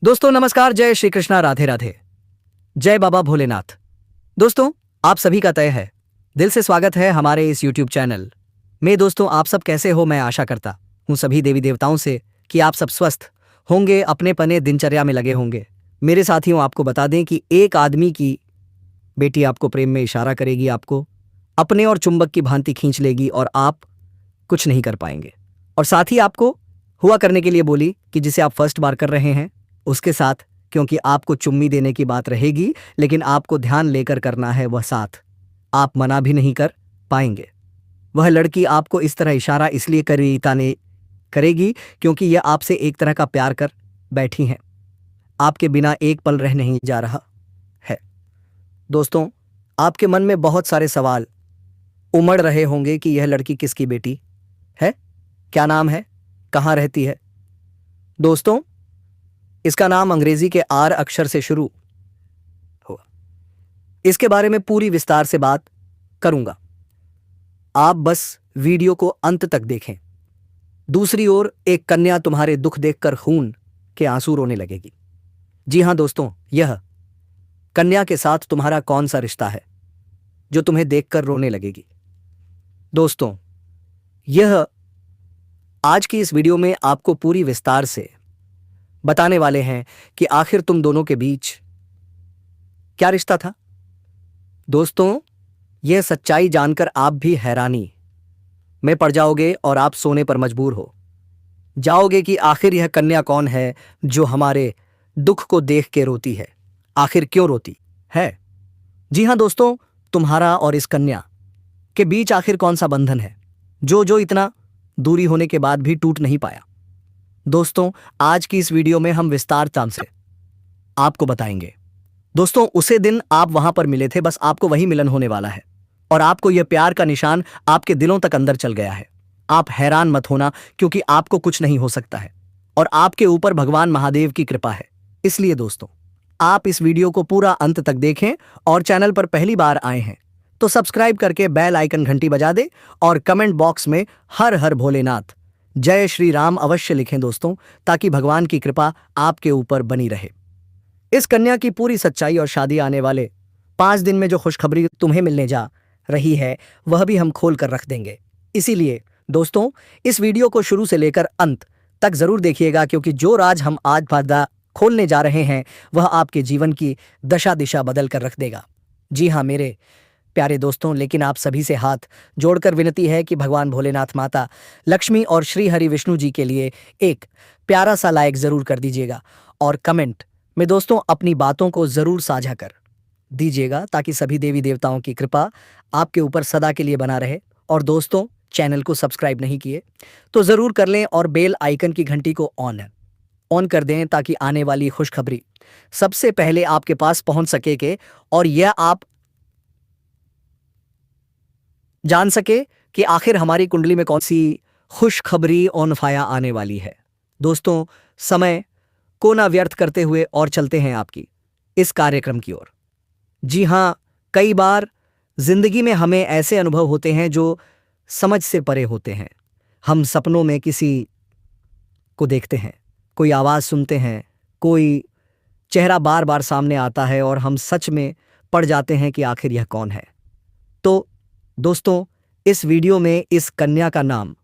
दोस्तों नमस्कार, जय श्री कृष्णा, राधे राधे, जय बाबा भोलेनाथ। दोस्तों आप सभी का तय है, दिल से स्वागत है हमारे इस YouTube चैनल में। दोस्तों आप सब कैसे हो? मैं आशा करता हूँ सभी देवी देवताओं से कि आप सब स्वस्थ होंगे, अपने पने दिनचर्या में लगे होंगे। मेरे साथियों, आपको बता दें कि एक आदमी की बेटी आपको प्रेम में इशारा करेगी, आपको अपने और चुंबक की भांति खींच लेगी और आप कुछ नहीं कर पाएंगे। और साथ ही आपको हुआ करने के लिए बोली कि जिसे आप फर्स्ट बार कर रहे हैं उसके साथ, क्योंकि आपको चुम्मी देने की बात रहेगी, लेकिन आपको ध्यान लेकर करना है वह साथ, आप मना भी नहीं कर पाएंगे। वह लड़की आपको इस तरह इशारा इसलिए करेगी क्योंकि यह आपसे एक तरह का प्यार कर बैठी हैं, आपके बिना एक पल रह नहीं जा रहा है। दोस्तों आपके मन में बहुत सारे सवाल उमड़ रहे होंगे कि यह लड़की किसकी बेटी है, क्या नाम है, कहाँ रहती है। दोस्तों इसका नाम अंग्रेजी के आर अक्षर से शुरू हुआ। इसके बारे में पूरी विस्तार से बात करूंगा, आप बस वीडियो को अंत तक देखें। दूसरी ओर एक कन्या तुम्हारे दुख देखकर खून के आंसू रोने लगेगी। जी हां दोस्तों, यह कन्या के साथ तुम्हारा कौन सा रिश्ता है जो तुम्हें देखकर रोने लगेगी। दोस्तों यह आज की इस वीडियो में आपको पूरी विस्तार से बताने वाले हैं कि आखिर तुम दोनों के बीच क्या रिश्ता था। दोस्तों यह सच्चाई जानकर आप भी हैरानी में पड़ जाओगे और आप सोने पर मजबूर हो जाओगे कि आखिर यह कन्या कौन है जो हमारे दुख को देख के रोती है, आखिर क्यों रोती है। जी हां दोस्तों, तुम्हारा और इस कन्या के बीच आखिर कौन सा बंधन है जो इतना दूरी होने के बाद भी टूट नहीं पाया। दोस्तों आज की इस वीडियो में हम विस्तार से आपको बताएंगे। दोस्तों उसे दिन आप वहां पर मिले थे, बस आपको वही मिलन होने वाला है और आपको यह प्यार का निशान आपके दिलों तक अंदर चल गया है। आप हैरान मत होना, क्योंकि आपको कुछ नहीं हो सकता है और आपके ऊपर भगवान महादेव की कृपा है। इसलिए दोस्तों आप इस वीडियो को पूरा अंत तक देखें और चैनल पर पहली बार आए हैं तो सब्सक्राइब करके बेल आइकन घंटी बजा दे और कमेंट बॉक्स में हर हर भोलेनाथ, जय श्री राम अवश्य लिखें दोस्तों, ताकि भगवान की कृपा आपके ऊपर बनी रहे। इस कन्या की पूरी सच्चाई और शादी आने वाले 5 दिन में जो खुशखबरी तुम्हें मिलने जा रही है वह भी हम खोल कर रख देंगे। इसीलिए दोस्तों इस वीडियो को शुरू से लेकर अंत तक जरूर देखिएगा, क्योंकि जो राज हम आज बादा खोलने जा रहे हैं वह आपके जीवन की दशा दिशा बदल कर रख देगा। जी हाँ मेरे प्यारे दोस्तों, लेकिन आप सभी से हाथ जोड़कर विनती है कि भगवान भोलेनाथ, माता लक्ष्मी और श्री हरि विष्णु जी के लिए एक प्यारा सा लाइक जरूर कर दीजिएगा और कमेंट में दोस्तों अपनी बातों को जरूर साझा कर दीजिएगा, ताकि सभी देवी देवताओं की कृपा आपके ऊपर सदा के लिए बना रहे। और दोस्तों चैनल को सब्सक्राइब नहीं किए तो जरूर कर लें और बेल आइकन की घंटी को ऑन कर दें, ताकि आने वाली खुशखबरी सबसे पहले आपके पास पहुंच सके और यह आप जान सके कि आखिर हमारी कुंडली में कौन सी खुशखबरी ऑन फाया आने वाली है। दोस्तों समय को ना व्यर्थ करते हुए और चलते हैं आपकी इस कार्यक्रम की ओर। जी हां, कई बार जिंदगी में हमें ऐसे अनुभव होते हैं जो समझ से परे होते हैं। हम सपनों में किसी को देखते हैं, कोई आवाज सुनते हैं, कोई चेहरा बार बार सामने आता है और हम सच में पड़ जाते हैं कि आखिर यह कौन है। तो दोस्तों इस वीडियो में इस कन्या का नाम,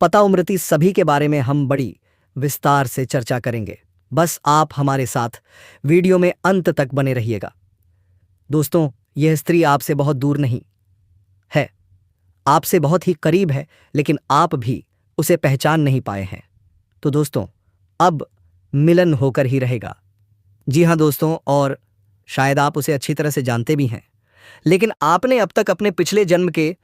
पता, उम्रति सभी के बारे में हम बड़ी विस्तार से चर्चा करेंगे। बस आप हमारे साथ वीडियो में अंत तक बने रहिएगा। दोस्तों यह स्त्री आपसे बहुत दूर नहीं है, आपसे बहुत ही करीब है, लेकिन आप भी उसे पहचान नहीं पाए हैं। तो दोस्तों अब मिलन होकर ही रहेगा। जी हाँ दोस्तों, और शायद आप उसे अच्छी तरह से जानते भी हैं, लेकिन आपने अब तक अपने पिछले जन्म के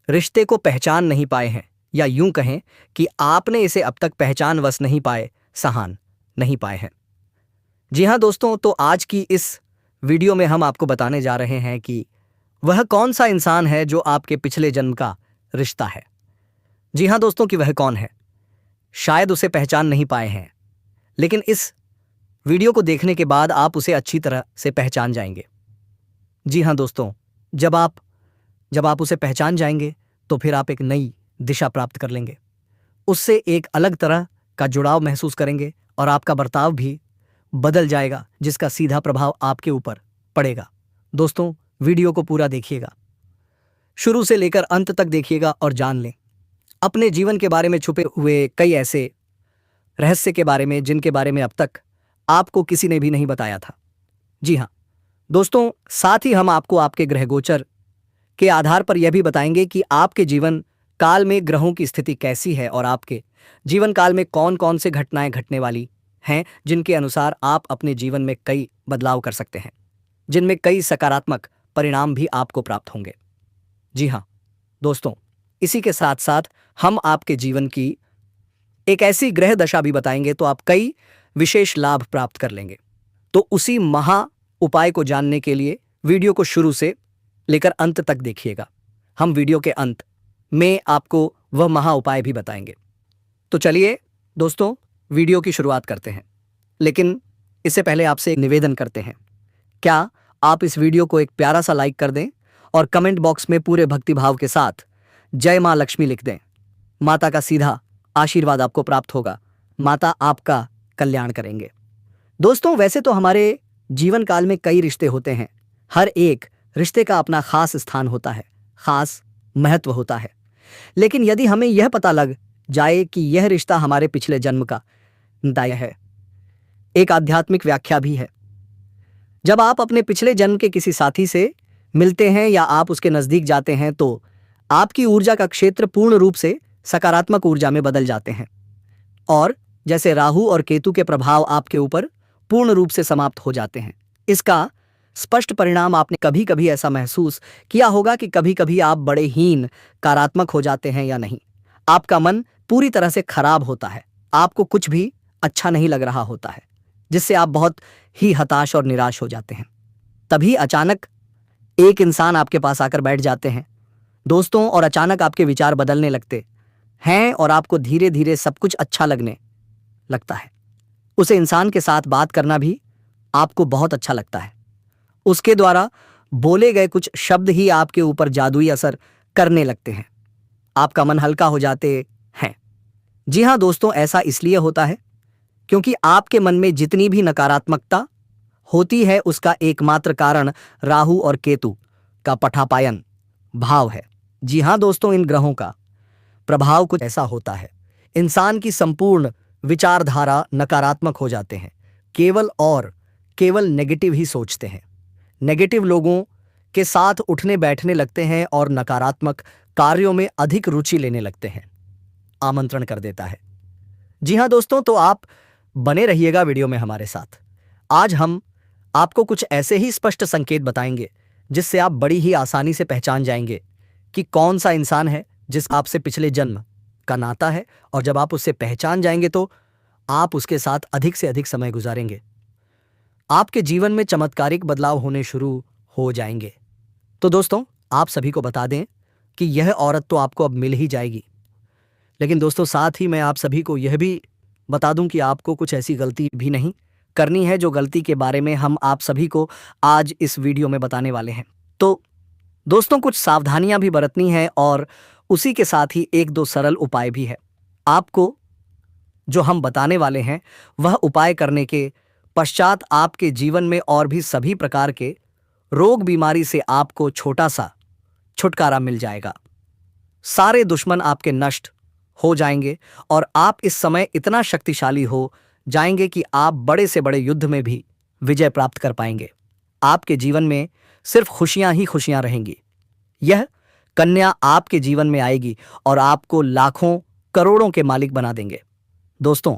रिश्ते को पहचान नहीं पाए हैं, या यूं कहें कि आपने इसे अब तक पहचानवश नहीं पाए, सहान नहीं पाए हैं। जी हां दोस्तों, तो आज की इस वीडियो में हम आपको बताने जा रहे हैं कि वह कौन सा इंसान है जो आपके पिछले जन्म का रिश्ता है। जी हां दोस्तों, कि वह कौन है, शायद उसे पहचान नहीं पाए हैं, लेकिन इस वीडियो को देखने के बाद आप उसे अच्छी तरह से पहचान जाएंगे। जी हां दोस्तों, जब आप उसे पहचान जाएंगे तो फिर आप एक नई दिशा प्राप्त कर लेंगे, उससे एक अलग तरह का जुड़ाव महसूस करेंगे और आपका बर्ताव भी बदल जाएगा, जिसका सीधा प्रभाव आपके ऊपर पड़ेगा। दोस्तों, वीडियो को पूरा देखिएगा, शुरू से लेकर अंत तक देखिएगा और जान लें अपने जीवन के बारे में छुपे हुए कई ऐसे रहस्य के बारे में जिनके बारे में अब तक आपको किसी ने भी नहीं बताया था। जी हाँ दोस्तों, साथ ही हम आपको आपके ग्रह गोचर के आधार पर यह भी बताएंगे कि आपके जीवन काल में ग्रहों की स्थिति कैसी है और आपके जीवन काल में कौन कौन से घटनाएं घटने वाली हैं, जिनके अनुसार आप अपने जीवन में कई बदलाव कर सकते हैं, जिनमें कई सकारात्मक परिणाम भी आपको प्राप्त होंगे। जी हाँ दोस्तों, इसी के साथ साथ हम आपके जीवन की एक ऐसी ग्रह दशा भी बताएंगे तो आप कई विशेष लाभ प्राप्त कर लेंगे। तो उसी महा उपाय को जानने के लिए वीडियो को शुरू से लेकर अंत तक देखिएगा। हम वीडियो के अंत में आपको वह महा उपाय भी बताएंगे। तो चलिए दोस्तों, वीडियो की शुरुआत करते हैं, लेकिन इससे पहले आपसे एक निवेदन करते हैं। क्या आप इस वीडियो को एक प्यारा सा लाइक कर दें और कमेंट बॉक्स में पूरे भक्तिभाव के साथ जय मां लक्ष्मी लिख दें। माता का सीधा आशीर्वाद आपको प्राप्त होगा, माता आपका कल्याण करेंगे। दोस्तों, वैसे तो हमारे जीवन काल में कई रिश्ते होते हैं, हर एक रिश्ते का अपना खास स्थान होता है, खास महत्व होता है। लेकिन यदि हमें यह पता लग जाए कि यह रिश्ता हमारे पिछले जन्म का दाय है, एक आध्यात्मिक व्याख्या भी है। जब आप अपने पिछले जन्म के किसी साथी से मिलते हैं या आप उसके नजदीक जाते हैं तो आपकी ऊर्जा का क्षेत्र पूर्ण रूप से सकारात्मक ऊर्जा में बदल जाते हैं और जैसे राहु और केतु के प्रभाव आपके ऊपर पूर्ण रूप से समाप्त हो जाते हैं। इसका स्पष्ट परिणाम आपने कभी कभी ऐसा महसूस किया होगा कि कभी कभी आप बड़े हीन कारात्मक हो जाते हैं या नहीं, आपका मन पूरी तरह से खराब होता है, आपको कुछ भी अच्छा नहीं लग रहा होता है, जिससे आप बहुत ही हताश और निराश हो जाते हैं। तभी अचानक एक इंसान आपके पास आकर बैठ जाते हैं दोस्तों, और अचानक आपके विचार बदलने लगते हैं और आपको धीरे धीरे सब कुछ अच्छा लगने लगता है। उसे इंसान के साथ बात करना भी आपको बहुत अच्छा लगता है। उसके द्वारा बोले गए कुछ शब्द ही आपके ऊपर जादुई असर करने लगते हैं, आपका मन हल्का हो जाते हैं। जी हाँ दोस्तों, ऐसा इसलिए होता है क्योंकि आपके मन में जितनी भी नकारात्मकता होती है उसका एकमात्र कारण राहु और केतु का पटापायन भाव है। जी हाँ दोस्तों, इन ग्रहों का प्रभाव कुछ ऐसा होता है, इंसान की संपूर्ण विचारधारा नकारात्मक हो जाते हैं, केवल और केवल नेगेटिव ही सोचते हैं, नेगेटिव लोगों के साथ उठने बैठने लगते हैं और नकारात्मक कार्यों में अधिक रुचि लेने लगते हैं, आमंत्रण कर देता है। जी हाँ दोस्तों, तो आप बने रहिएगा वीडियो में हमारे साथ। आज हम आपको कुछ ऐसे ही स्पष्ट संकेत बताएंगे जिससे आप बड़ी ही आसानी से पहचान जाएंगे कि कौन सा इंसान है जिस आपसे पिछले जन्म का नाता है, और जब आप उससे पहचान जाएंगे तो आप उसके साथ अधिक से अधिक समय गुजारेंगे, आपके जीवन में चमत्कारिक बदलाव होने शुरू हो जाएंगे। तो दोस्तों, आप सभी को बता दें कि यह औरत तो आपको अब मिल ही जाएगी, लेकिन दोस्तों साथ ही मैं आप सभी को यह भी बता दूं कि आपको कुछ ऐसी गलती भी नहीं करनी है जो गलती के बारे में हम आप सभी को आज इस वीडियो में बताने वाले हैं। तो दोस्तों, कुछ सावधानियां भी बरतनी है और उसी के साथ ही एक दो सरल उपाय भी है। आपको जो हम बताने वाले हैं वह उपाय करने के पश्चात आपके जीवन में और भी सभी प्रकार के रोग बीमारी से आपको छोटा सा छुटकारा मिल जाएगा, सारे दुश्मन आपके नष्ट हो जाएंगे और आप इस समय इतना शक्तिशाली हो जाएंगे कि आप बड़े से बड़े युद्ध में भी विजय प्राप्त कर पाएंगे। आपके जीवन में सिर्फ खुशियां ही खुशियां रहेंगी। यह कन्या आपके जीवन में आएगी और आपको लाखों करोड़ों के मालिक बना देंगे। दोस्तों,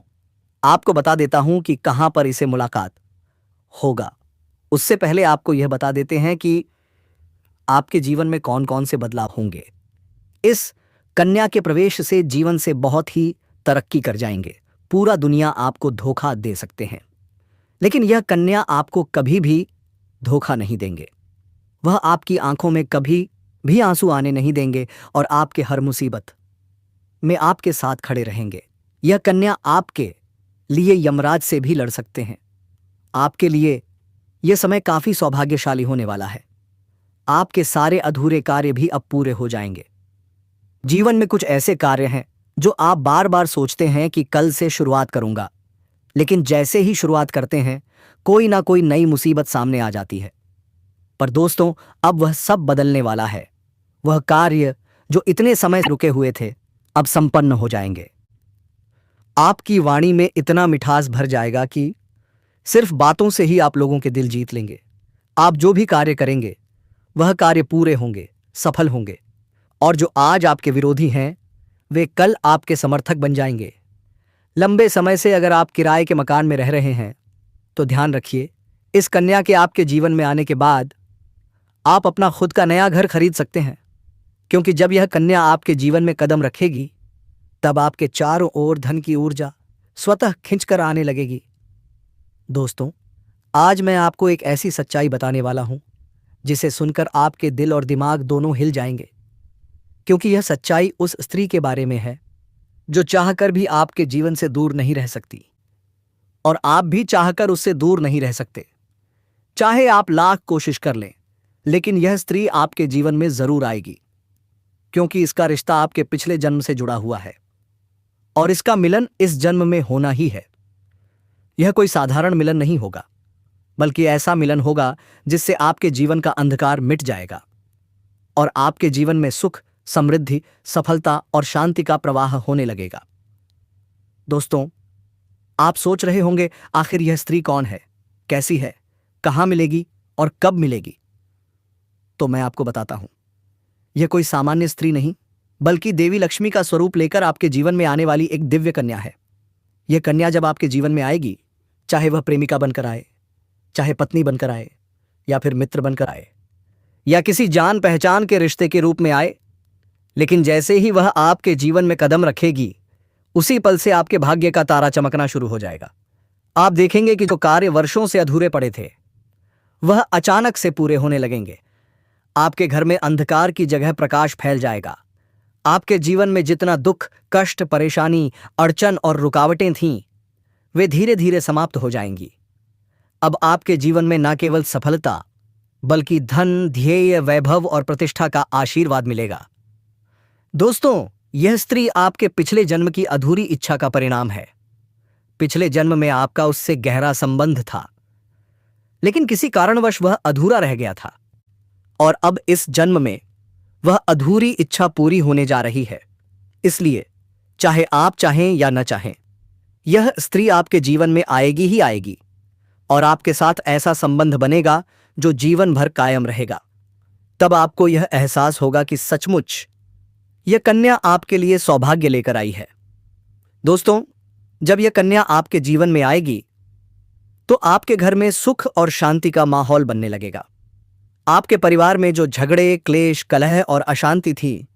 आपको बता देता हूं कि कहां पर इसे मुलाकात होगा। उससे पहले आपको यह बता देते हैं कि आपके जीवन में कौन कौन से बदलाव होंगे। इस कन्या के प्रवेश से जीवन से बहुत ही तरक्की कर जाएंगे, पूरा दुनिया आपको धोखा दे सकते हैं, लेकिन यह कन्या आपको कभी भी धोखा नहीं देंगे। वह आपकी आंखों में कभी भी आंसू आने नहीं देंगे और आपके हर मुसीबत में आपके साथ खड़े रहेंगे। यह कन्या आपके लिए यमराज से भी लड़ सकते हैं। आपके लिए यह समय काफी सौभाग्यशाली होने वाला है। आपके सारे अधूरे कार्य भी अब पूरे हो जाएंगे। जीवन में कुछ ऐसे कार्य हैं जो आप बार बार सोचते हैं कि कल से शुरुआत करूंगा, लेकिन जैसे ही शुरुआत करते हैं कोई ना कोई नई मुसीबत सामने आ जाती है। पर दोस्तों, अब वह सब बदलने वाला है। वह कार्य जो इतने समय से रुके हुए थे अब संपन्न हो जाएंगे। आपकी वाणी में इतना मिठास भर जाएगा कि सिर्फ बातों से ही आप लोगों के दिल जीत लेंगे। आप जो भी कार्य करेंगे वह कार्य पूरे होंगे, सफल होंगे। और जो आज आपके विरोधी हैं वे कल आपके समर्थक बन जाएंगे। लंबे समय से अगर आप किराए के मकान में रह रहे हैं तो ध्यान रखिए, इस कन्या के आपके जीवन में आने के बाद आप अपना खुद का नया घर खरीद सकते हैं। क्योंकि जब यह कन्या आपके जीवन में कदम रखेगी तब आपके चारों ओर धन की ऊर्जा स्वतः खिंचकर आने लगेगी। दोस्तों, आज मैं आपको एक ऐसी सच्चाई बताने वाला हूं जिसे सुनकर आपके दिल और दिमाग दोनों हिल जाएंगे। क्योंकि यह सच्चाई उस स्त्री के बारे में है जो चाहकर भी आपके जीवन से दूर नहीं रह सकती, और आप भी चाहकर उससे दूर नहीं रह सकते। चाहे आप लाख कोशिश कर लें, लेकिन यह स्त्री आपके जीवन में जरूर आएगी। क्योंकि इसका रिश्ता आपके पिछले जन्म से जुड़ा हुआ है और इसका मिलन इस जन्म में होना ही है। यह कोई साधारण मिलन नहीं होगा, बल्कि ऐसा मिलन होगा जिससे आपके जीवन का अंधकार मिट जाएगा और आपके जीवन में सुख, समृद्धि, सफलता और शांति का प्रवाह होने लगेगा। दोस्तों, आप सोच रहे होंगे आखिर यह स्त्री कौन है, कैसी है, कहां मिलेगी और कब मिलेगी। तो मैं आपको बताता हूं, यह कोई सामान्य स्त्री नहीं बल्कि देवी लक्ष्मी का स्वरूप लेकर आपके जीवन में आने वाली एक दिव्य कन्या है। यह कन्या जब आपके जीवन में आएगी, चाहे वह प्रेमिका बनकर आए, चाहे पत्नी बनकर आए, या फिर मित्र बनकर आए, या किसी जान पहचान के रिश्ते के रूप में आए, लेकिन जैसे ही वह आपके जीवन में कदम रखेगी उसी पल से आपके भाग्य का तारा चमकना शुरू हो जाएगा। आप देखेंगे कि जो कार्य वर्षों से अधूरे पड़े थे वह अचानक से पूरे होने लगेंगे। आपके घर में अंधकार की जगह प्रकाश फैल जाएगा। आपके जीवन में जितना दुख, कष्ट, परेशानी, अड़चन और रुकावटें थीं वे धीरे धीरे समाप्त हो जाएंगी। अब आपके जीवन में न केवल सफलता बल्कि धन, ध्येय, वैभव और प्रतिष्ठा का आशीर्वाद मिलेगा। दोस्तों, यह स्त्री आपके पिछले जन्म की अधूरी इच्छा का परिणाम है। पिछले जन्म में आपका उससे गहरा संबंध था, लेकिन किसी कारणवश वह अधूरा रह गया था, और अब इस जन्म में वह अधूरी इच्छा पूरी होने जा रही है। इसलिए चाहे आप चाहें या न चाहें, यह स्त्री आपके जीवन में आएगी ही आएगी, और आपके साथ ऐसा संबंध बनेगा जो जीवन भर कायम रहेगा। तब आपको यह एहसास होगा कि सचमुच यह कन्या आपके लिए सौभाग्य लेकर आई है। दोस्तों, जब यह कन्या आपके जीवन में आएगी तो आपके घर में सुख और शांति का माहौल बनने लगेगा। आपके परिवार में जो झगड़े, क्लेश, कलह और अशांति थी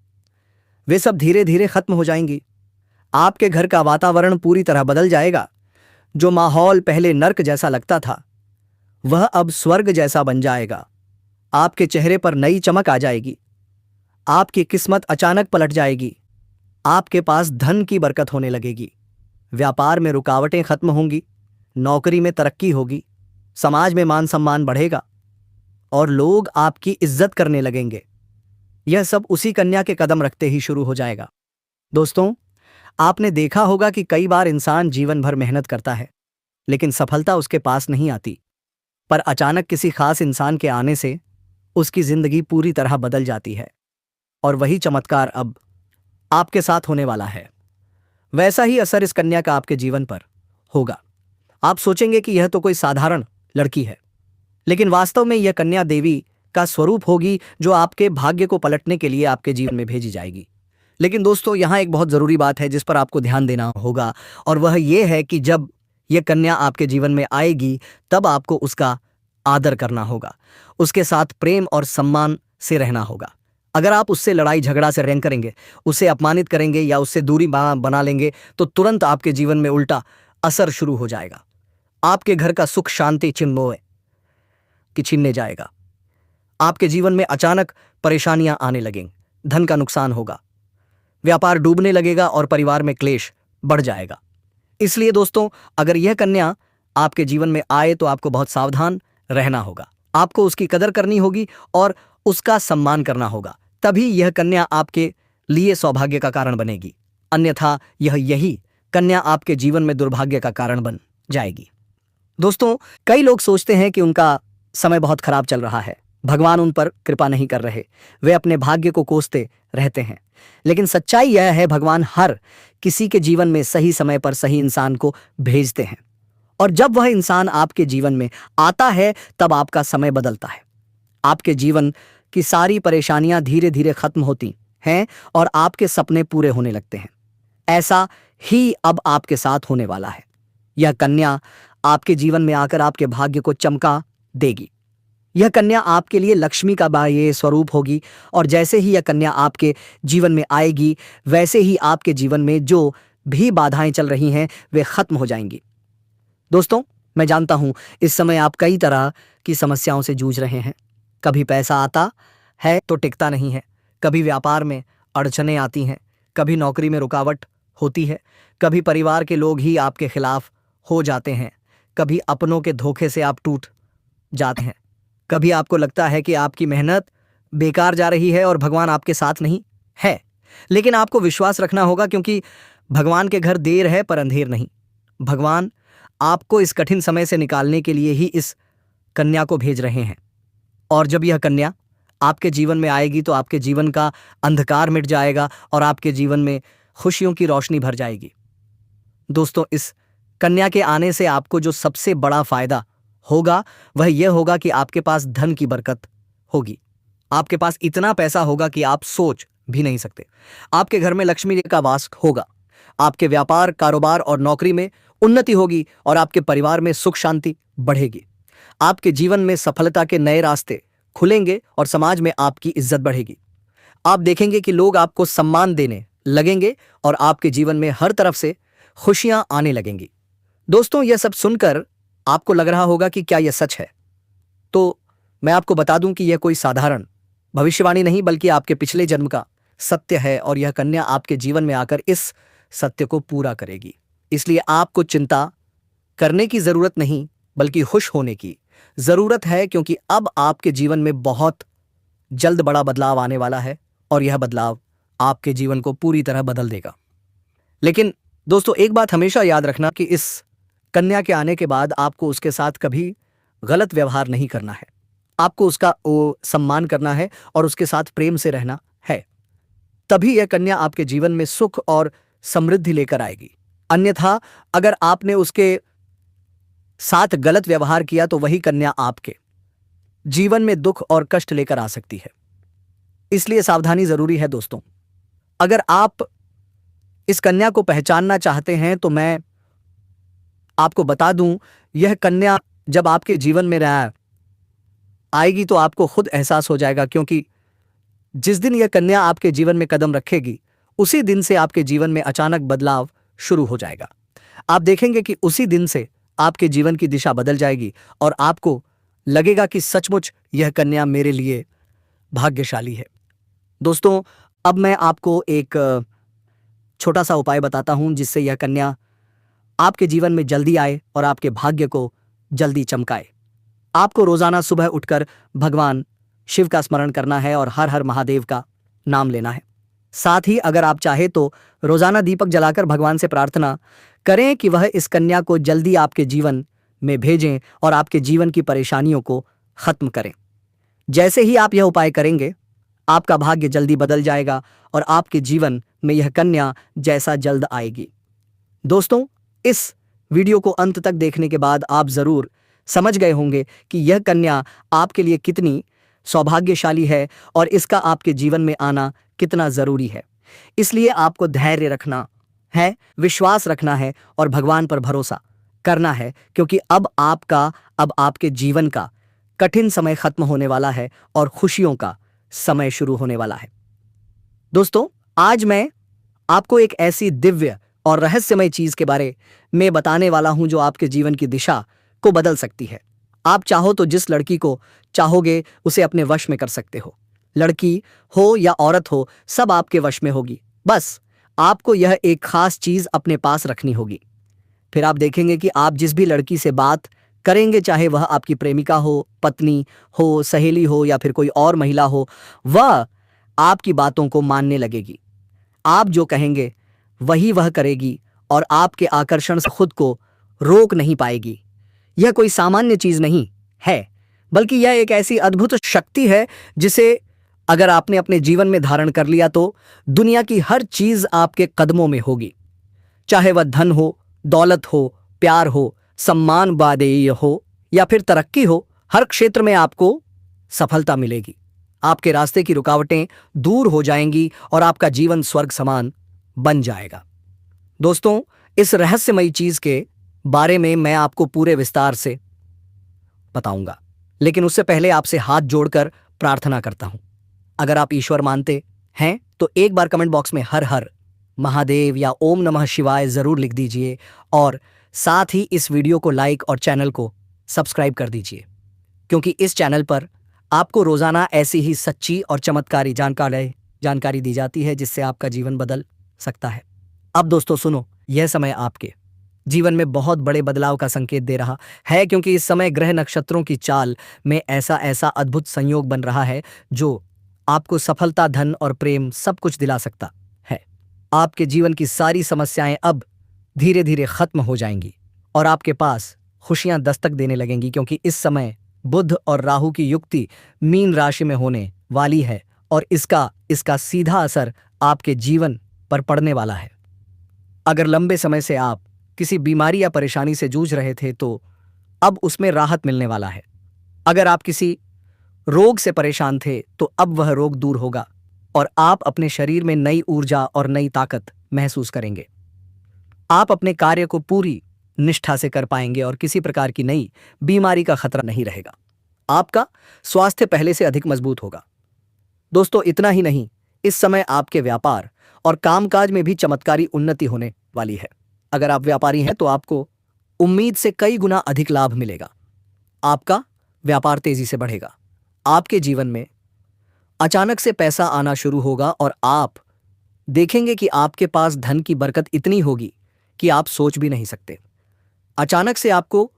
वे सब धीरे धीरे खत्म हो जाएंगी। आपके घर का वातावरण पूरी तरह बदल जाएगा। जो माहौल पहले नर्क जैसा लगता था वह अब स्वर्ग जैसा बन जाएगा। आपके चेहरे पर नई चमक आ जाएगी। आपकी किस्मत अचानक पलट जाएगी। आपके पास धन की बरकत होने लगेगी। व्यापार में रुकावटें खत्म होंगी। नौकरी में तरक्की होगी। समाज में मान सम्मान बढ़ेगा और लोग आपकी इज्जत करने लगेंगे। यह सब उसी कन्या के कदम रखते ही शुरू हो जाएगा। दोस्तों, आपने देखा होगा कि कई बार इंसान जीवन भर मेहनत करता है लेकिन सफलता उसके पास नहीं आती, पर अचानक किसी खास इंसान के आने से उसकी जिंदगी पूरी तरह बदल जाती है। और वही चमत्कार अब आपके साथ होने वाला है। वैसा ही असर इस कन्या का आपके जीवन पर होगा। आप सोचेंगे कि यह तो कोई साधारण लड़की है, लेकिन वास्तव में यह कन्या देवी का स्वरूप होगी जो आपके भाग्य को पलटने के लिए आपके जीवन में भेजी जाएगी। लेकिन दोस्तों, यहाँ एक बहुत जरूरी बात है जिस पर आपको ध्यान देना होगा, और वह यह है कि जब यह कन्या आपके जीवन में आएगी तब आपको उसका आदर करना होगा, उसके साथ प्रेम और सम्मान से रहना होगा। अगर आप उससे लड़ाई झगड़ा से रैंक करेंगे, उसे अपमानित करेंगे या उससे दूरी बना लेंगे तो तुरंत आपके जीवन में उल्टा असर शुरू हो जाएगा। आपके घर का सुख, शांति छीनने जाएगा। आपके जीवन में अचानक परेशानियां आने लगेंगी। धन का नुकसान होगा, व्यापार डूबने लगेगा और परिवार में क्लेश बढ़ जाएगा। इसलिए दोस्तों, अगर यह कन्या आपके जीवन में आए तो आपको बहुत सावधान रहना होगा। आपको उसकी कदर करनी होगी और उसका सम्मान करना होगा। तभी यह कन्या आपके लिए सौभाग्य का कारण बनेगी। अन्यथा यही कन्या आपके जीवन में दुर्भाग्य का कारण बन जाएगी। दोस्तों, कई लोग सोचते हैं कि उनका समय बहुत खराब चल रहा है, भगवान उन पर कृपा नहीं कर रहे, वे अपने भाग्य को कोसते रहते हैं। लेकिन सच्चाई यह है, भगवान हर किसी के जीवन में सही समय पर सही इंसान को भेजते हैं, और जब वह इंसान आपके जीवन में आता है तब आपका समय बदलता है। आपके जीवन की सारी परेशानियां धीरे धीरे खत्म होती हैं और आपके सपने पूरे होने लगते हैं। ऐसा ही अब आपके साथ होने वाला है। यह कन्या आपके जीवन में आकर आपके भाग्य को चमका देगी। यह कन्या आपके लिए लक्ष्मी का बाह्य स्वरूप होगी, और जैसे ही यह कन्या आपके जीवन में आएगी, वैसे ही आपके जीवन में जो भी बाधाएं चल रही हैं वे खत्म हो जाएंगी। दोस्तों, मैं जानता हूं इस समय आप कई तरह की समस्याओं से जूझ रहे हैं। कभी पैसा आता है तो टिकता नहीं है, कभी व्यापार में अड़चनें आती हैं, कभी नौकरी में रुकावट होती है, कभी परिवार के लोग ही आपके खिलाफ हो जाते हैं, कभी अपनों के धोखे से आप टूट जाते हैं, कभी आपको लगता है कि आपकी मेहनत बेकार जा रही है और भगवान आपके साथ नहीं है। लेकिन आपको विश्वास रखना होगा, क्योंकि भगवान के घर देर है पर अंधेर नहीं। भगवान आपको इस कठिन समय से निकालने के लिए ही इस कन्या को भेज रहे हैं, और जब यह कन्या आपके जीवन में आएगी तो आपके जीवन का अंधकार मिट जाएगा और आपके जीवन में खुशियों की रोशनी भर जाएगी। दोस्तों, इस कन्या के आने से आपको जो सबसे बड़ा फायदा होगा वह यह होगा कि आपके पास धन की बरकत होगी। आपके पास इतना पैसा होगा कि आप सोच भी नहीं सकते। आपके घर में लक्ष्मी का वास होगा, आपके व्यापार, कारोबार और नौकरी में उन्नति होगी, और आपके परिवार में सुख शांति बढ़ेगी। आपके जीवन में सफलता के नए रास्ते खुलेंगे और समाज में आपकी इज्जत बढ़ेगी। आप देखेंगे कि लोग आपको सम्मान देने लगेंगे और आपके जीवन में हर तरफ से खुशियां आने लगेंगी। दोस्तों, यह सब सुनकर आपको लग रहा होगा कि क्या यह सच है? तो मैं आपको बता दूं कि यह कोई साधारण भविष्यवाणी नहीं, बल्कि आपके पिछले जन्म का सत्य है, और यह कन्या आपके जीवन में आकर इस सत्य को पूरा करेगी। इसलिए आपको चिंता करने की जरूरत नहीं, बल्कि खुश होने की जरूरत है, क्योंकि अब आपके जीवन में बहुत जल्द बड़ा बदलाव आने वाला है, और यह बदलाव आपके जीवन को पूरी तरह बदल देगा। लेकिन दोस्तों, एक बात हमेशा याद रखना कि इस कन्या के आने के बाद आपको उसके साथ कभी गलत व्यवहार नहीं करना है। आपको उसका सम्मान करना है और उसके साथ प्रेम से रहना है। तभी यह कन्या आपके जीवन में सुख और समृद्धि लेकर आएगी। अन्यथा अगर आपने उसके साथ गलत व्यवहार किया तो वही कन्या आपके जीवन में दुख और कष्ट लेकर आ सकती है। इसलिए सावधानी जरूरी है। दोस्तों, अगर आप इस कन्या को पहचानना चाहते हैं तो मैं आपको बता दूं, यह कन्या जब आपके जीवन में आएगी तो आपको खुद एहसास हो जाएगा, क्योंकि जिस दिन यह कन्या आपके जीवन में कदम रखेगी उसी दिन से आपके जीवन में अचानक बदलाव शुरू हो जाएगा। आप देखेंगे कि उसी दिन से आपके जीवन की दिशा बदल जाएगी और आपको लगेगा कि सचमुच यह कन्या मेरे लिए भाग्यशाली है। दोस्तों, अब मैं आपको एक छोटा सा उपाय बताता हूं जिससे यह कन्या आपके जीवन में जल्दी आए और आपके भाग्य को जल्दी चमकाए। आपको रोजाना सुबह उठकर भगवान शिव का स्मरण करना है और हर हर महादेव का नाम लेना है। साथ ही अगर आप चाहे तो रोजाना दीपक जलाकर भगवान से प्रार्थना करें कि वह इस कन्या को जल्दी आपके जीवन में भेजें और आपके जीवन की परेशानियों को खत्म करें। जैसे ही आप यह उपाय करेंगे, आपका भाग्य जल्दी बदल जाएगा और आपके जीवन में यह कन्या जैसा जल्द आएगी। दोस्तों, इस वीडियो को अंत तक देखने के बाद आप जरूर समझ गए होंगे कि यह कन्या आपके लिए कितनी सौभाग्यशाली है और इसका आपके जीवन में आना कितना जरूरी है। इसलिए आपको धैर्य रखना है, विश्वास रखना है और भगवान पर भरोसा करना है, क्योंकि अब आपके जीवन का कठिन समय खत्म होने वाला है और खुशियों का समय शुरू होने वाला है। दोस्तों, आज मैं आपको एक ऐसी दिव्य और रहस्यमय चीज के बारे में बताने वाला हूं जो आपके जीवन की दिशा को बदल सकती है। आप चाहो तो जिस लड़की को चाहोगे उसे अपने वश में कर सकते हो। लड़की हो या औरत हो, सब आपके वश में होगी। बस आपको यह एक खास चीज अपने पास रखनी होगी। फिर आप देखेंगे कि आप जिस भी लड़की से बात करेंगे, चाहे वह आपकी प्रेमिका हो, पत्नी हो, सहेली हो या फिर कोई और महिला हो, वह आपकी बातों को मानने लगेगी। आप जो कहेंगे वही वह करेगी और आपके आकर्षण से खुद को रोक नहीं पाएगी। यह कोई सामान्य चीज नहीं है, बल्कि यह एक ऐसी अद्भुत शक्ति है जिसे अगर आपने अपने जीवन में धारण कर लिया तो दुनिया की हर चीज आपके कदमों में होगी। चाहे वह धन हो, दौलत हो, प्यार हो, सम्मान वादेय हो या फिर तरक्की हो, हर क्षेत्र में आपको सफलता मिलेगी। आपके रास्ते की रुकावटें दूर हो जाएंगी और आपका जीवन स्वर्ग समान बन जाएगा। दोस्तों, इस रहस्यमयी चीज के बारे में मैं आपको पूरे विस्तार से बताऊंगा, लेकिन उससे पहले आपसे हाथ जोड़कर प्रार्थना करता हूं। अगर आप ईश्वर मानते हैं तो एक बार कमेंट बॉक्स में हर हर महादेव या ओम नमः शिवाय जरूर लिख दीजिए और साथ ही इस वीडियो को लाइक और चैनल को सब्सक्राइब कर दीजिए, क्योंकि इस चैनल पर आपको रोजाना ऐसी ही सच्ची और चमत्कारी जानकारी दी जाती है जिससे आपका जीवन बदल सकता है। अब दोस्तों सुनो, यह समय आपके जीवन में बहुत बड़े बदलाव का संकेत दे रहा है, क्योंकि इस समय ग्रह नक्षत्रों की चाल में ऐसा अद्भुत संयोग बन रहा है जो आपको सफलता, धन और प्रेम सब कुछ दिला सकता है। आपके जीवन की सारी समस्याएं अब धीरे धीरे खत्म हो जाएंगी और आपके पास खुशियां दस्तक देने लगेंगी, क्योंकि इस समय बुध और राहु की युक्ति मीन राशि में होने वाली है और इसका सीधा असर आपके जीवन पर पड़ने वाला है। अगर लंबे समय से आप किसी बीमारी या परेशानी से जूझ रहे थे तो अब उसमें राहत मिलने वाला है। अगर आप किसी रोग से परेशान थे तो अब वह रोग दूर होगा और आप अपने शरीर में नई ऊर्जा और नई ताकत महसूस करेंगे। आप अपने कार्य को पूरी निष्ठा से कर पाएंगे और किसी प्रकार की नई बीमारी का खतरा नहीं रहेगा। आपका स्वास्थ्य पहले से अधिक मजबूत होगा। दोस्तों, इतना ही नहीं, इस समय आपके व्यापार और कामकाज में भी चमत्कारी उन्नति होने वाली है। अगर आप व्यापारी हैं तो आपको उम्मीद से कई गुना अधिक लाभ मिलेगा। आपका व्यापार तेजी से बढ़ेगा। आपके जीवन में अचानक से पैसा आना शुरू होगा और आप देखेंगे कि आपके पास धन की बरकत इतनी होगी कि आप सोच भी नहीं सकते। अचानक से आपको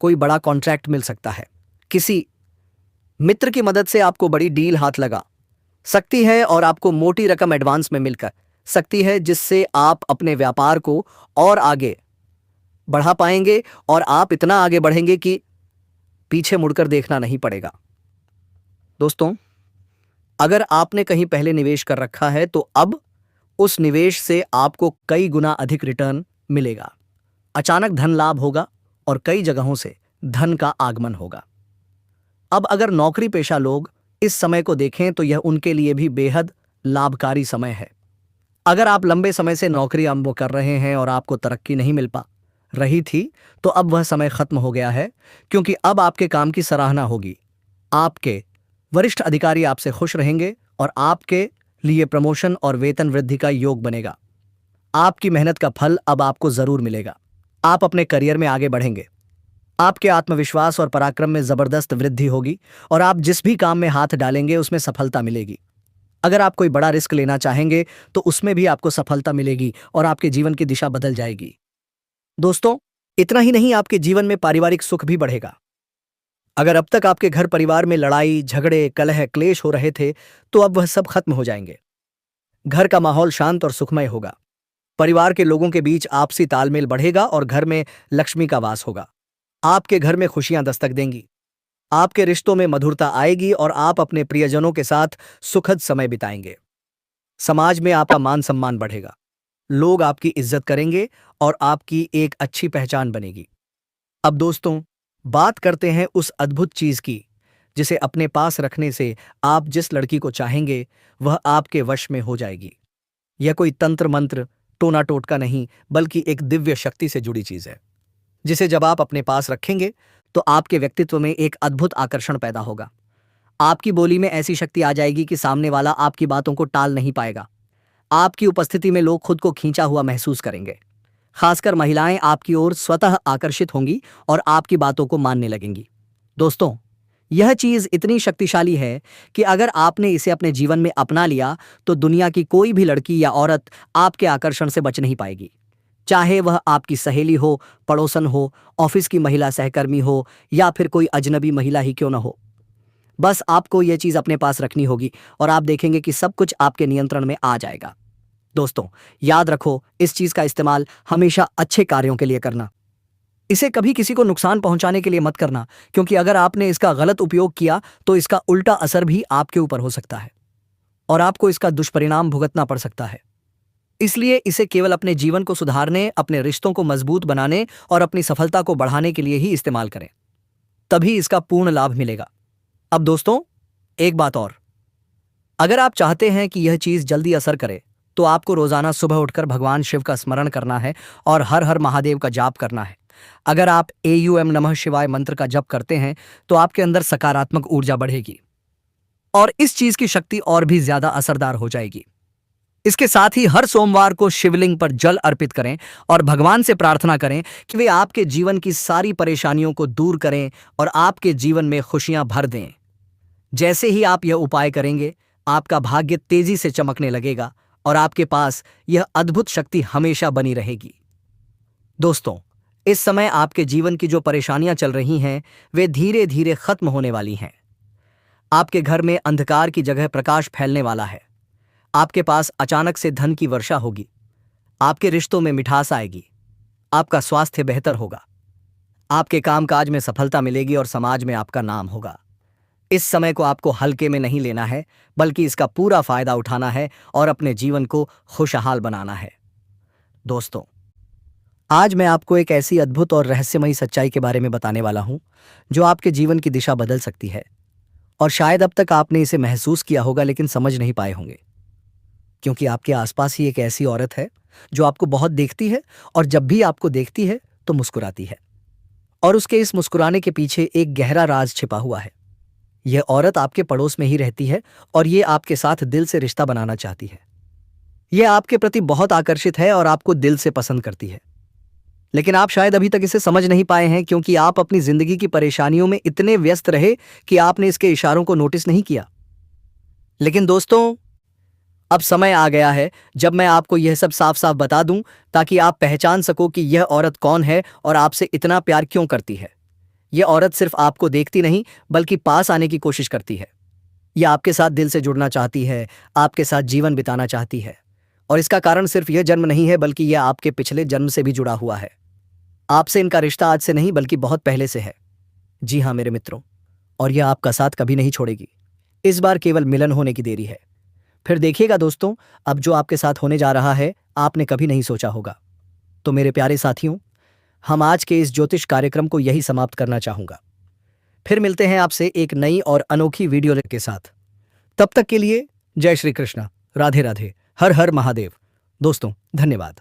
कोई बड़ा कॉन्ट्रैक्ट मिल सकता है। किसी मित्र की मदद से आपको बड़ी डील हाथ लगा सकती है और आपको मोटी रकम एडवांस में मिलकर सकती है, जिससे आप अपने व्यापार को और आगे बढ़ा पाएंगे और आप इतना आगे बढ़ेंगे कि पीछे मुड़कर देखना नहीं पड़ेगा। दोस्तों, अगर आपने कहीं पहले निवेश कर रखा है तो अब उस निवेश से आपको कई गुना अधिक रिटर्न मिलेगा। अचानक धन लाभ होगा और कई जगहों से धन का आगमन होगा। अब अगर नौकरी पेशा लोग इस समय को देखें तो यह उनके लिए भी बेहद लाभकारी समय है। अगर आप लंबे समय से नौकरी आरंभ कर रहे हैं और आपको तरक्की नहीं मिल पा रही थी तो अब वह समय खत्म हो गया है, क्योंकि अब आपके काम की सराहना होगी। आपके वरिष्ठ अधिकारी आपसे खुश रहेंगे और आपके लिए प्रमोशन और वेतन वृद्धि का योग बनेगा। आपकी मेहनत का फल अब आपको जरूर मिलेगा। आप अपने करियर में आगे बढ़ेंगे। आपके आत्मविश्वास और पराक्रम में जबरदस्त वृद्धि होगी और आप जिस भी काम में हाथ डालेंगे उसमें सफलता मिलेगी। अगर आप कोई बड़ा रिस्क लेना चाहेंगे तो उसमें भी आपको सफलता मिलेगी और आपके जीवन की दिशा बदल जाएगी। दोस्तों, इतना ही नहीं, आपके जीवन में पारिवारिक सुख भी बढ़ेगा। अगर अब तक आपके घर परिवार में लड़ाई, झगड़े, कलह, क्लेश हो रहे थे तो अब वह सब खत्म हो जाएंगे। घर का माहौल शांत और सुखमय होगा। परिवार के लोगों के बीच आपसी तालमेल बढ़ेगा और घर में लक्ष्मी का वास होगा। आपके घर में खुशियां दस्तक देंगी। आपके रिश्तों में मधुरता आएगी और आप अपने प्रियजनों के साथ सुखद समय बिताएंगे। समाज में आपका मान सम्मान बढ़ेगा। लोग आपकी इज्जत करेंगे और आपकी एक अच्छी पहचान बनेगी। अब दोस्तों, बात करते हैं उस अद्भुत चीज की जिसे अपने पास रखने से आप जिस लड़की को चाहेंगे वह आपके वश में हो जाएगी। यह कोई तंत्र मंत्र, टोना टोटका नहीं, बल्कि एक दिव्य शक्ति से जुड़ी चीज है, जिसे जब आप अपने पास रखेंगे तो आपके व्यक्तित्व में एक अद्भुत आकर्षण पैदा होगा। आपकी बोली में ऐसी शक्ति आ जाएगी कि सामने वाला आपकी बातों को टाल नहीं पाएगा। आपकी उपस्थिति में लोग खुद को खींचा हुआ महसूस करेंगे। खासकर महिलाएं आपकी ओर स्वतः आकर्षित होंगी और आपकी बातों को मानने लगेंगी। दोस्तों, यह चीज इतनी शक्तिशाली है कि अगर आपने इसे अपने जीवन में अपना लिया तो दुनिया की कोई भी लड़की या औरत आपके आकर्षण से बच नहीं पाएगी। चाहे वह आपकी सहेली हो, पड़ोसन हो, ऑफिस की महिला सहकर्मी हो या फिर कोई अजनबी महिला ही क्यों न हो। बस आपको यह चीज अपने पास रखनी होगी और आप देखेंगे कि सब कुछ आपके नियंत्रण में आ जाएगा। दोस्तों, याद रखो, इस चीज का इस्तेमाल हमेशा अच्छे कार्यों के लिए करना। इसे कभी किसी को नुकसान पहुंचाने के लिए मत करना, क्योंकि अगर आपने इसका गलत उपयोग किया तो इसका उल्टा असर भी आपके ऊपर हो सकता है और आपको इसका दुष्परिणाम भुगतना पड़ सकता है। इसलिए इसे केवल अपने जीवन को सुधारने, अपने रिश्तों को मजबूत बनाने और अपनी सफलता को बढ़ाने के लिए ही इस्तेमाल करें, तभी इसका पूर्ण लाभ मिलेगा। अब दोस्तों, एक बात और, अगर आप चाहते हैं कि यह चीज जल्दी असर करे तो आपको रोजाना सुबह उठकर भगवान शिव का स्मरण करना है और हर हर महादेव का जाप करना है। अगर आप AUM नमः शिवाय मंत्र का जप करते हैं तो आपके अंदर सकारात्मक ऊर्जा बढ़ेगी और इस चीज की शक्ति और भी ज्यादा असरदार हो जाएगी। इसके साथ ही हर सोमवार को शिवलिंग पर जल अर्पित करें और भगवान से प्रार्थना करें कि वे आपके जीवन की सारी परेशानियों को दूर करें और आपके जीवन में खुशियां भर दें। जैसे ही आप यह उपाय करेंगे, आपका भाग्य तेजी से चमकने लगेगा और आपके पास यह अद्भुत शक्ति हमेशा बनी रहेगी। दोस्तों, इस समय आपके जीवन की जो परेशानियां चल रही हैं, वे धीरे धीरे खत्म होने वाली हैं। आपके घर में अंधकार की जगह प्रकाश फैलने वाला है। आपके पास अचानक से धन की वर्षा होगी। आपके रिश्तों में मिठास आएगी। आपका स्वास्थ्य बेहतर होगा। आपके कामकाज में सफलता मिलेगी और समाज में आपका नाम होगा। इस समय को आपको हल्के में नहीं लेना है, बल्कि इसका पूरा फायदा उठाना है और अपने जीवन को खुशहाल बनाना है। दोस्तों, आज मैं आपको एक ऐसी अद्भुत और रहस्यमयी सच्चाई के बारे में बताने वाला हूं जो आपके जीवन की दिशा बदल सकती है और शायद अब तक आपने इसे महसूस किया होगा लेकिन समझ नहीं पाए होंगे, क्योंकि आपके आसपास ही एक ऐसी औरत है जो आपको बहुत देखती है और जब भी आपको देखती है तो मुस्कुराती है और उसके इस मुस्कुराने के पीछे एक गहरा राज छिपा हुआ है। यह औरत आपके पड़ोस में ही रहती है और ये आपके साथ दिल से रिश्ता बनाना चाहती है। यह आपके प्रति बहुत आकर्षित है और आपको दिल से पसंद करती है, लेकिन आप शायद अभी तक इसे समझ नहीं पाए हैं क्योंकि आप अपनी जिंदगी की परेशानियों में इतने व्यस्त रहे कि आपने इसके इशारों को नोटिस नहीं किया। लेकिन दोस्तों, अब समय आ गया है जब मैं आपको यह सब साफ साफ बता दूं ताकि आप पहचान सको कि यह औरत कौन है और आपसे इतना प्यार क्यों करती है। यह औरत सिर्फ आपको देखती नहीं बल्कि पास आने की कोशिश करती है। यह आपके साथ दिल से जुड़ना चाहती है, आपके साथ जीवन बिताना चाहती है और इसका कारण सिर्फ यह जन्म नहीं है बल्कि यह आपके पिछले जन्म से भी जुड़ा हुआ है। आपसे इनका रिश्ता आज से नहीं बल्कि बहुत पहले से है। जी हाँ मेरे मित्रों, और यह आपका साथ कभी नहीं छोड़ेगी। इस बार केवल मिलन होने की देरी है। फिर देखिएगा दोस्तों, अब जो आपके साथ होने जा रहा है आपने कभी नहीं सोचा होगा। तो मेरे प्यारे साथियों, हम आज के इस ज्योतिष कार्यक्रम को यही समाप्त करना चाहूंगा। फिर मिलते हैं आपसे एक नई और अनोखी वीडियो के साथ। तब तक के लिए जय श्री कृष्णा, राधे राधे, हर हर महादेव। दोस्तों, धन्यवाद।